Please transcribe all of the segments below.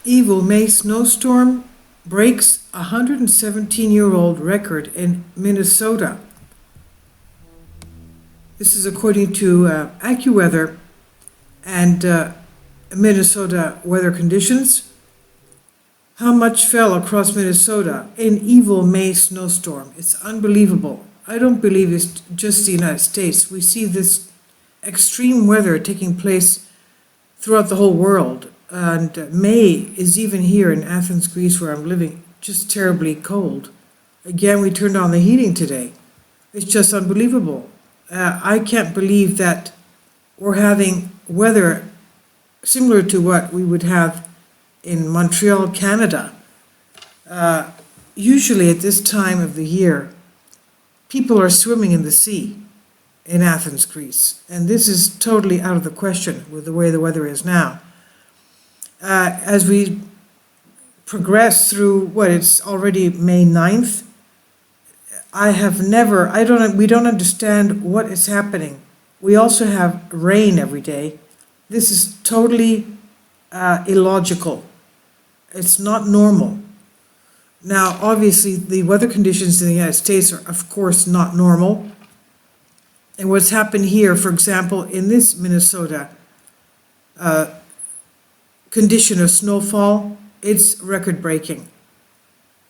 Evil May snowstorm breaks a 117-year-old record in Minnesota. This is according to AccuWeather and Minnesota weather conditions. How much fell across Minnesota in Evil May snowstorm? It's unbelievable. I don't believe it's just the United States. We see this extreme weather taking place throughout the whole world. And May is even here in Athens, Greece, where I'm living, just terribly cold. Again, we turned on the heating today. It's just unbelievable. I can't believe that we're having weather similar to what we would have in Montreal, Canada. Usually at this time of the year, people are swimming in the sea in Athens, Greece. And this is totally out of the question with the way the weather is now. As we progress through it's already May 9th, we don't understand what is happening. We also have rain every day. This is totally illogical. It's not normal. Now, obviously, the weather conditions in the United States are, of course, not normal. And what's happened here, for example, in this Minnesota condition of snowfall, it's record-breaking.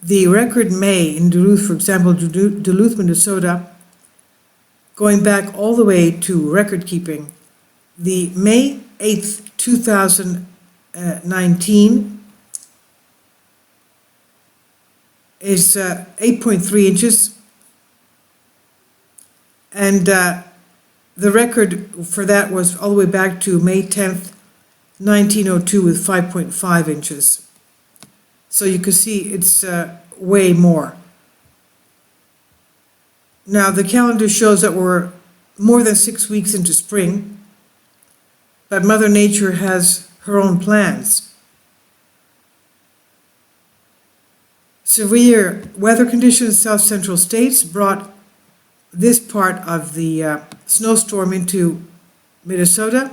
The record May in Duluth, for example, Duluth, Minnesota, going back all the way to record-keeping, the May 8th, 2019 is 8.3 inches. And the record for that was all the way back to May 10th, 1902 with 5.5 inches. So you can see it's way more. Now the calendar shows that we're more than 6 weeks into spring, but Mother Nature has her own plans. Severe weather conditions in south central states brought this part of the snowstorm into Minnesota.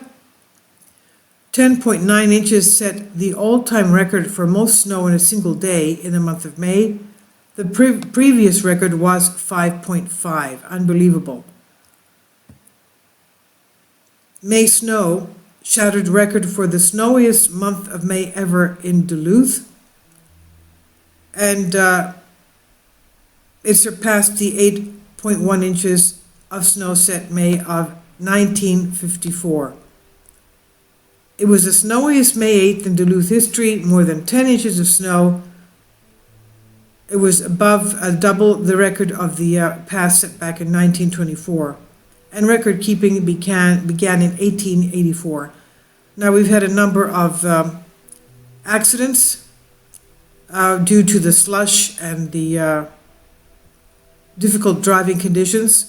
10.9 inches set the all-time record for most snow in a single day in the month of May. The previous record was 5.5. Unbelievable. May snow shattered record for the snowiest month of May ever in Duluth. And it surpassed the 8.1 inches of snow set May of 1954. It was the snowiest May 8th in Duluth history, more than 10 inches of snow. It was above double the record of the past set back in 1924. And record keeping began in 1884. Now we've had a number of accidents due to the slush and the difficult driving conditions.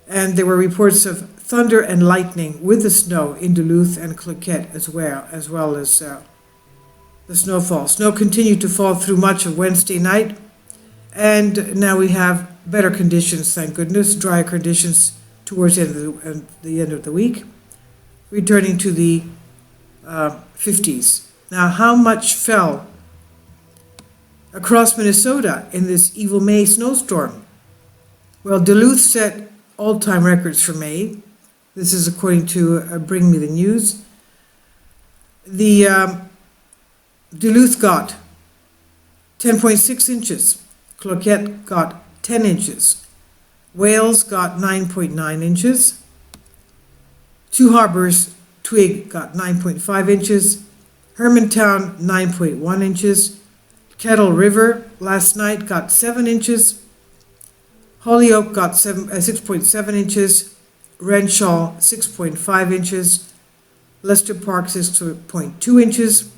And there were reports of thunder and lightning with the snow in Duluth and Cloquet as well as the snowfall. Snow continued to fall through much of Wednesday night, and now we have better conditions, thank goodness, drier conditions towards the end of the week, returning to the 50s. Now, how much fell across Minnesota in this Evil May snowstorm? Well, Duluth set all-time records for May. This is according to Bring Me the News. The Duluth got 10.6 inches. Cloquet got 10 inches. Wales got 9.9 inches. Two Harbors, Twig got 9.5 inches. Hermantown, 9.1 inches. Kettle River last night got 7 inches. Holyoke got 6.7 inches. Renshaw, 6.5 inches. Leicester Park, 6.2 inches.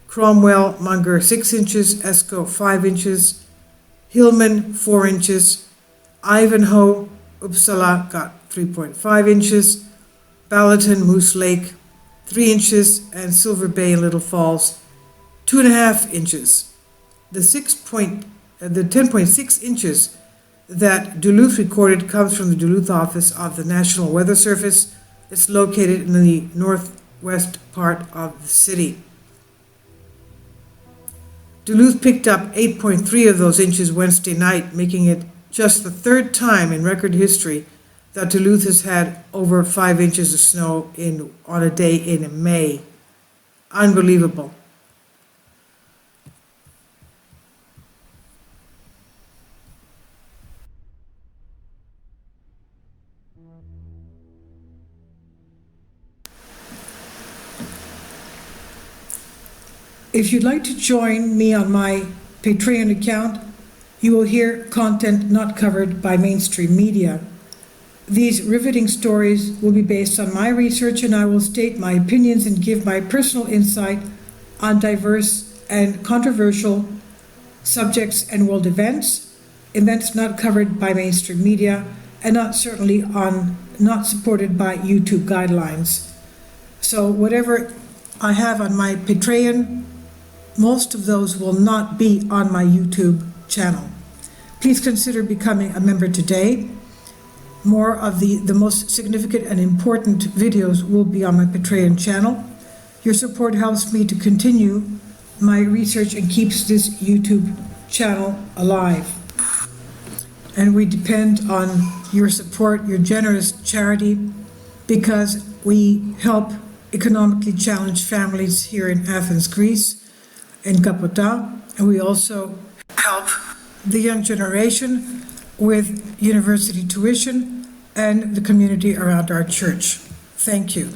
Cromwell, Munger, 6 inches. Esco, 5 inches. Hillman, 4 inches. Ivanhoe, Uppsala got 3.5 inches. Ballatin, Moose Lake, 3 inches. And Silver Bay and Little Falls, 2.5 inches. The 10.6 inches that Duluth recorded comes from the Duluth office of the National Weather Service. It's located in the northwest part of the city. Duluth picked up 8.3 of those inches Wednesday night, making it just the third time in record history that Duluth has had over 5 inches of snow on a day in May. Unbelievable. If you'd like to join me on my Patreon account, you will hear content not covered by mainstream media. These riveting stories will be based on my research, and I will state my opinions and give my personal insight on diverse and controversial subjects and world events not covered by mainstream media, and not supported by YouTube guidelines. So whatever I have on my Patreon, most of those will not be on my YouTube channel. Please consider becoming a member today. More of the most significant and important videos will be on my Patreon channel. Your support helps me to continue my research and keeps this YouTube channel alive. And we depend on your support, your generous charity, because we help economically challenged families here in Athens, Greece, in Kapota, and we also help the young generation with university tuition and the community around our church. Thank you.